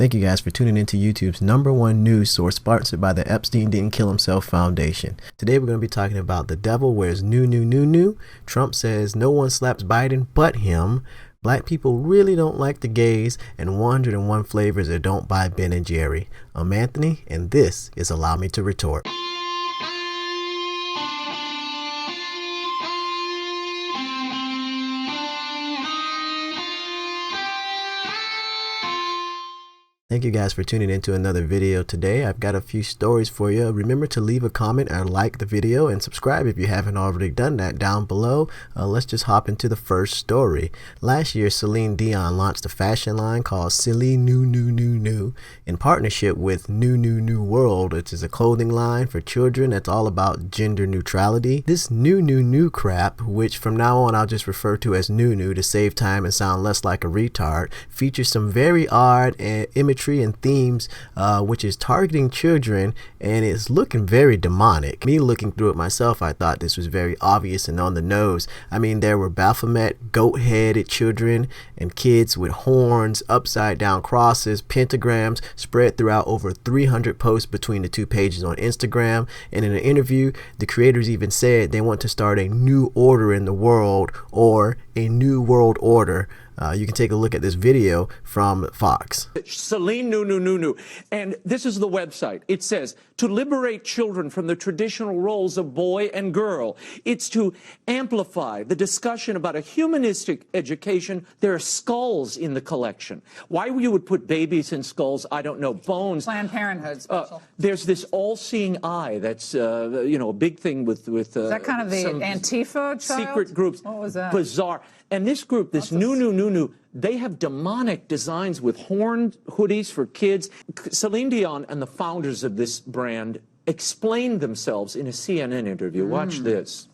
Thank you guys for tuning into YouTube's #1 news source, sponsored by the Epstein Didn't Kill Himself Foundation. Today we're going to be talking about the devil wears Nununu. Trump says no one slaps Biden but him. Black people really don't like the gays, and 101 flavors that don't buy Ben & Jerry. I'm Anthony, and this is Allow Me to Retort. Thank you guys for tuning into another video today. I've got a few stories for you. Remember to leave a comment or like the video and subscribe if you haven't already done that down below. Let's just hop into the first story. Last year, Céline Dion launched a fashion line called CELINUNUNU in partnership with Nunu World, which is a clothing line for children that's all about gender neutrality. This Nunu crap, which from now on I'll just refer to as Nunu to save time and sound less like a retard, features some very odd imagery and themes which is targeting children, and it's looking very demonic. Me looking through it myself, I thought this was very obvious and on the nose. I mean, there were Baphomet goat-headed children and kids with horns, upside down crosses, pentagrams spread throughout over 300 posts between the two pages on Instagram. And in an interview, the creators even said they want to start a new order in the world, or a new world order. You can take a look at this video from Fox. CELINUNUNU. And this is the website. It says, to liberate children from the traditional roles of boy and girl. It's to amplify the discussion about a humanistic education. There are skulls in the collection. Why you would put babies in skulls, I don't know. Bones. Planned Parenthood special. There's this all-seeing eye that's, a big thing with is that kind of the Antifa child? Secret groups. What was that? Bizarre. And this group, this Nununu, they have demonic designs with horn hoodies for kids. Céline Dion and the founders of this brand explained themselves in a CNN interview. Watch this.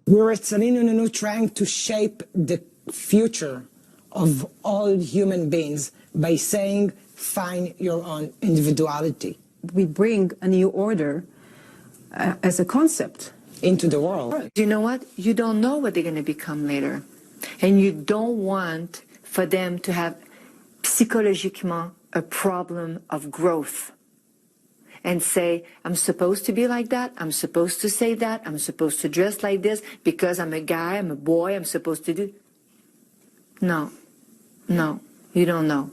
We're at CELINUNUNU trying to shape the future of all human beings by saying, find your own individuality. We bring a new order as a concept into the world. You know what? You don't know what they're going to become later. And you don't want for them to have psychologiquement a problem of growth and say, I'm supposed to be like that, I'm supposed to say that, I'm supposed to dress like this because I'm a guy, I'm a boy, I'm supposed to do. No, you don't know.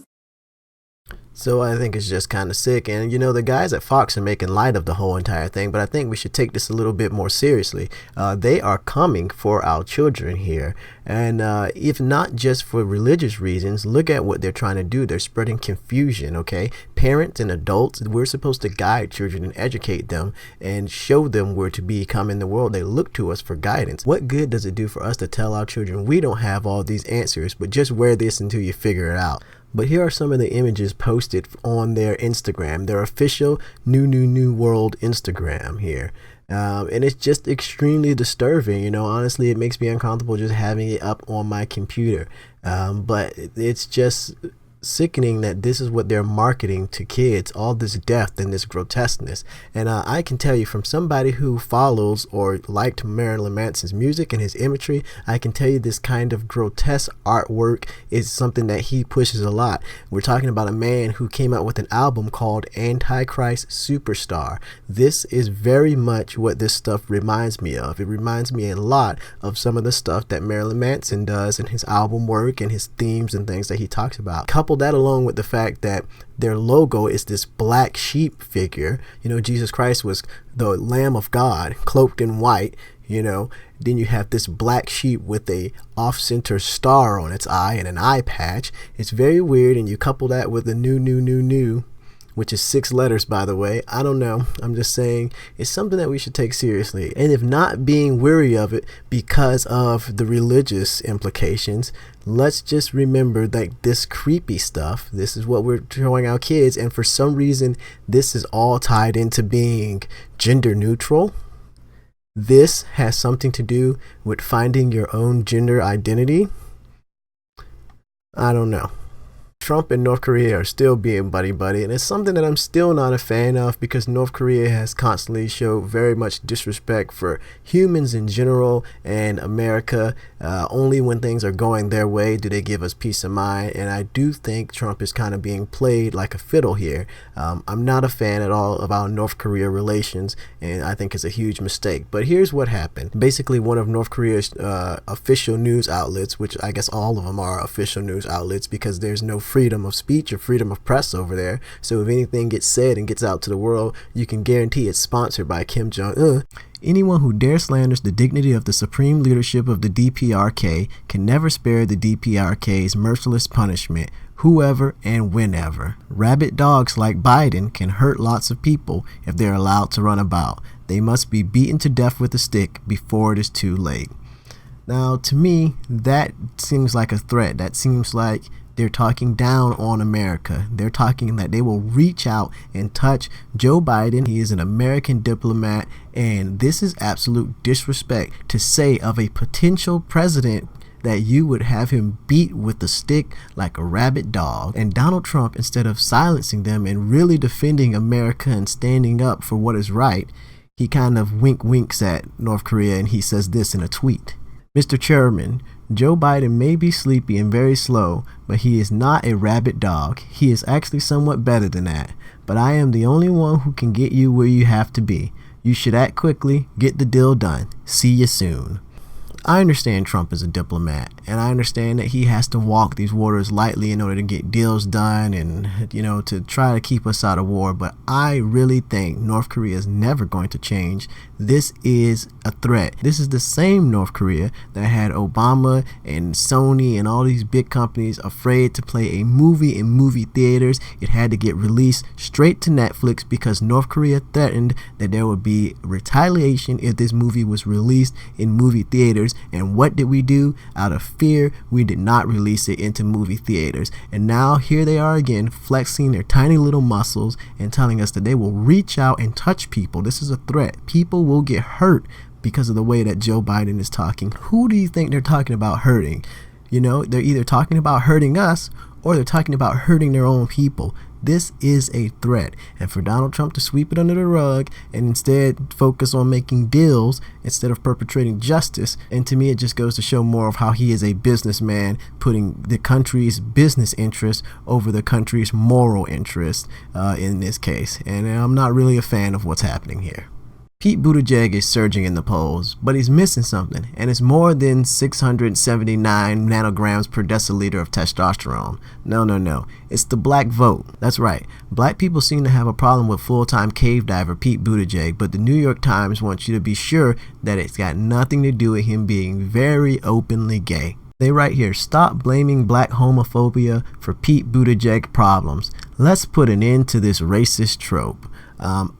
So I think it's just kind of sick. And the guys at Fox are making light of the whole entire thing, but I think we should take this a little bit more seriously. They are coming for our children here. And if not just for religious reasons, look at what they're trying to do. They're spreading confusion, okay? Parents and adults, we're supposed to guide children and educate them and show them where to become in the world. They look to us for guidance. What good does it do for us to tell our children we don't have all these answers, but just wear this until you figure it out? But here are some of the images posted on their Instagram, their official Nunu World Instagram here. And it's just extremely disturbing. Honestly, it makes me uncomfortable just having it up on my computer. But it's just sickening that this is what they're marketing to kids, all this death and this grotesqueness. And I can tell you, from somebody who follows or liked Marilyn Manson's music and his imagery, I can tell you this kind of grotesque artwork is something that he pushes a lot. We're talking about a man who came out with an album called Antichrist Superstar. This is very much what this stuff reminds me of. It reminds me a lot of some of the stuff that Marilyn Manson does in his album work and his themes and things that he talks about. Couple that along with the fact that their logo is this black sheep figure. Jesus Christ was the Lamb of God cloaked in white. Then you have this black sheep with a off-center star on its eye and an eye patch. It's very weird, and you couple that with the Nunu, which is 6 letters, by the way. I don't know. I'm just saying it's something that we should take seriously. And if not being weary of it because of the religious implications, let's just remember that this creepy stuff, this is what we're showing our kids. And for some reason, this is all tied into being gender neutral. This has something to do with finding your own gender identity. I don't know. Trump and North Korea are still being buddy-buddy, and it's something that I'm still not a fan of because North Korea has constantly showed very much disrespect for humans in general and America. Only when things are going their way do they give us peace of mind, and I do think Trump is kind of being played like a fiddle here. I'm not a fan at all of our North Korea relations, and I think it's a huge mistake. But here's what happened. Basically, one of North Korea's official news outlets, which I guess all of them are official news outlets because there's no freedom of speech or freedom of press over there. So if anything gets said and gets out to the world, you can guarantee it's sponsored by Kim Jong-un. Anyone who dares slanders the dignity of the supreme leadership of the DPRK can never spare the DPRK's merciless punishment, whoever and whenever. Rabid dogs like Biden can hurt lots of people if they're allowed to run about. They must be beaten to death with a stick before it is too late. Now, to me, that seems like a threat. That seems like they're talking down on America. They're talking that they will reach out and touch Joe Biden. He is an American diplomat, and this is absolute disrespect to say of a potential president that you would have him beat with a stick like a rabid dog. And Donald Trump, instead of silencing them and really defending America and standing up for what is right, he kind of winks at North Korea, and he says this in a tweet. Mr. Chairman, Joe Biden may be sleepy and very slow, but he is not a rabid dog. He is actually somewhat better than that. But I am the only one who can get you where you have to be. You should act quickly, get the deal done. See you soon. I understand Trump is a diplomat, and I understand that he has to walk these waters lightly in order to get deals done and, to try to keep us out of war. But I really think North Korea is never going to change. This is a threat. This is the same North Korea that had Obama and Sony and all these big companies afraid to play a movie in movie theaters. It had to get released straight to Netflix because North Korea threatened that there would be retaliation if this movie was released in movie theaters. And what did we do? Out of fear, we did not release it into movie theaters. And now here they are again, flexing their tiny little muscles and telling us that they will reach out and touch people. This is a threat. People will get hurt because of the way that Joe Biden is talking. Who do you think they're talking about hurting? They're either talking about hurting us or they're talking about hurting their own people. This is a threat, and for Donald Trump to sweep it under the rug and instead focus on making deals instead of perpetrating justice, and to me it just goes to show more of how he is a businessman, putting the country's business interests over the country's moral interests in this case, and I'm not really a fan of what's happening here. Pete Buttigieg is surging in the polls, but he's missing something, and it's more than 679 nanograms per deciliter of testosterone. No. It's the black vote. That's right. Black people seem to have a problem with full-time cave diver Pete Buttigieg, but the New York Times wants you to be sure that it's got nothing to do with him being very openly gay. They write here, stop blaming black homophobia for Pete Buttigieg problems. Let's put an end to this racist trope.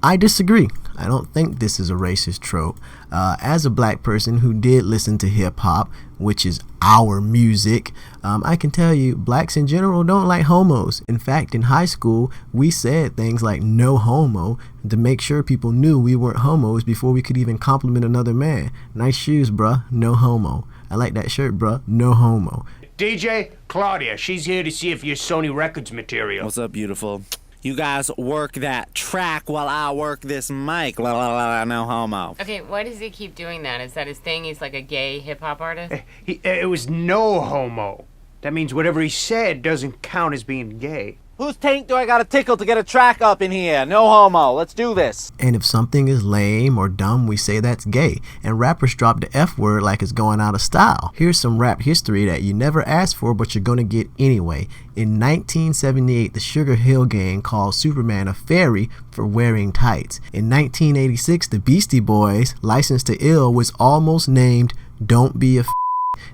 I disagree. I don't think this is a racist trope. As a black person who did listen to hip hop, which is our music, I can tell you blacks in general don't like homos. In fact, in high school, we said things like no homo to make sure people knew we weren't homos before we could even compliment another man. Nice shoes, bruh. No homo. I like that shirt, bruh. No homo. DJ, Claudia, she's here to see if your Sony Records material. What's up, beautiful? You guys work that track while I work this mic. La la la, no homo. Okay, why does he keep doing that? Is that his thing? He's like a gay hip-hop artist? It was no homo. That means whatever he said doesn't count as being gay. Whose taint do I gotta tickle to get a track up in here? No homo. Let's do this. And if something is lame or dumb, we say that's gay. And rappers drop the F word like it's going out of style. Here's some rap history that you never asked for, but you're gonna get anyway. In 1978, the Sugar Hill Gang called Superman a fairy for wearing tights. In 1986, the Beastie Boys, Licensed to Ill, was almost named Don't Be a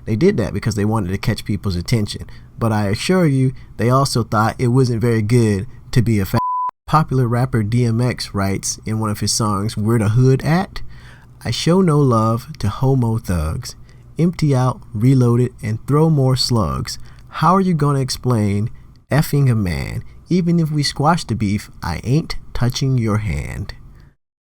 They did that because they wanted to catch people's attention. But I assure you, they also thought it wasn't very good to be a Popular rapper DMX writes in one of his songs, Where the Hood At? I show no love to homo thugs. Empty out, reload it, and throw more slugs. How are you gonna explain effing a man? Even if we squash the beef, I ain't touching your hand.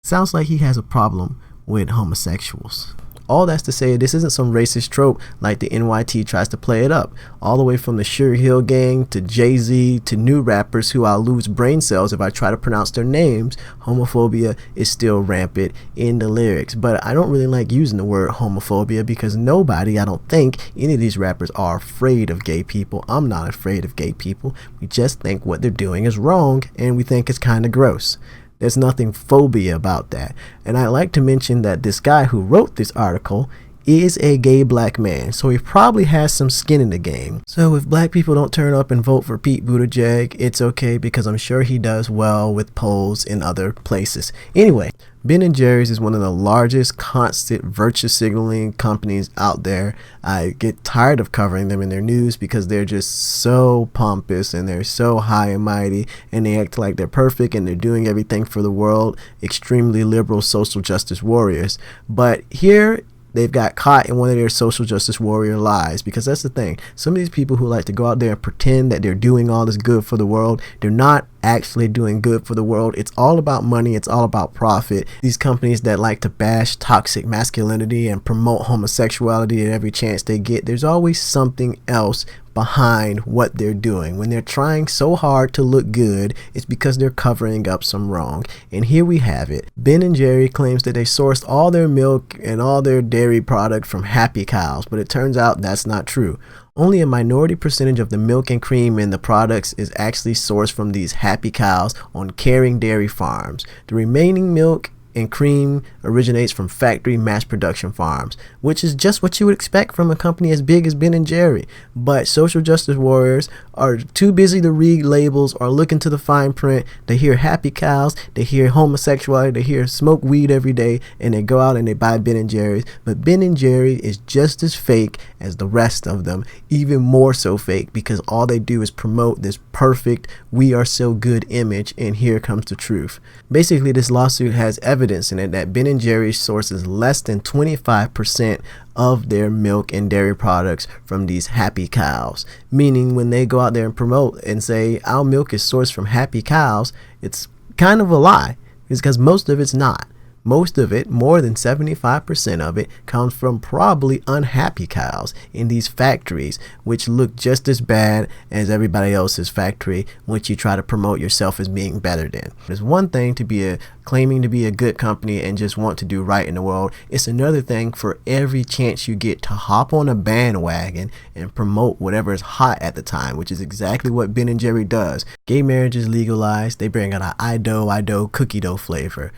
Sounds like he has a problem with homosexuals. All that's to say, this isn't some racist trope like the NYT tries to play it up. All the way from the Sugar Hill Gang to Jay-Z to new rappers who I'll lose brain cells if I try to pronounce their names, homophobia is still rampant in the lyrics. But I don't really like using the word homophobia because nobody, I don't think, any of these rappers are afraid of gay people. I'm not afraid of gay people. We just think what they're doing is wrong and we think it's kind of gross. There's nothing phobia about that. And I like to mention that this guy who wrote this article is a gay black man, so he probably has some skin in the game. So if black people don't turn up and vote for Pete Buttigieg, it's okay because I'm sure he does well with polls in other places. Anyway, Ben & Jerry's is one of the largest constant virtue signaling companies out there. I get tired of covering them in their news because they're just so pompous and they're so high and mighty and they act like they're perfect and they're doing everything for the world, extremely liberal social justice warriors. But here they've got caught in one of their social justice warrior lies, because that's the thing. Some of these people who like to go out there and pretend that they're doing all this good for the world, they're not actually doing good for the world. It's all about money. It's all about profit. These companies that like to bash toxic masculinity and promote homosexuality at every chance they get, there's always something else behind what they're doing. When they're trying so hard to look good, it's because they're covering up some wrong. And here we have it. Ben & Jerry claims that they sourced all their milk and all their dairy product from happy cows, but it turns out that's not true. Only a minority percentage of the milk and cream in the products is actually sourced from these happy cows on caring dairy farms. The remaining milk and cream originates from factory mass production farms, which is just what you would expect from a company as big as Ben & Jerry. But social justice warriors are too busy to read labels or look into the fine print. They hear happy cows, they hear homosexuality, they hear smoke weed every day, and they go out and they buy Ben & Jerry's. But Ben & Jerry is just as fake as the rest of them, even more so fake, because all they do is promote this perfect, we are so good image, and here comes the truth. Basically, this lawsuit has evidence in it that Ben & Jerry's sources less than 25% of their milk and dairy products from these happy cows. Meaning when they go out there and promote and say our milk is sourced from happy cows, it's kind of a lie. It's because most of it's not. Most of it, more than 75% of it, comes from probably unhappy cows in these factories, which look just as bad as everybody else's factory, which you try to promote yourself as being better than. It's one thing to be claiming to be a good company and just want to do right in the world. It's another thing for every chance you get to hop on a bandwagon and promote whatever is hot at the time, which is exactly what Ben & Jerry does. Gay marriage is legalized. They bring out an I dough cookie dough flavor.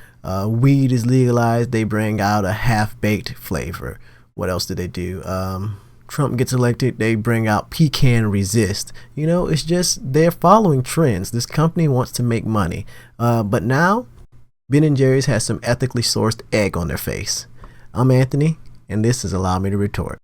Weed is legalized. They bring out a half-baked flavor. What else do they do? Trump gets elected. They bring out pecan resist. You know, it's just they're following trends. This company wants to make money. But now, Ben & Jerry's has some ethically sourced egg on their face. I'm Anthony, and this is Allow Me to Retort.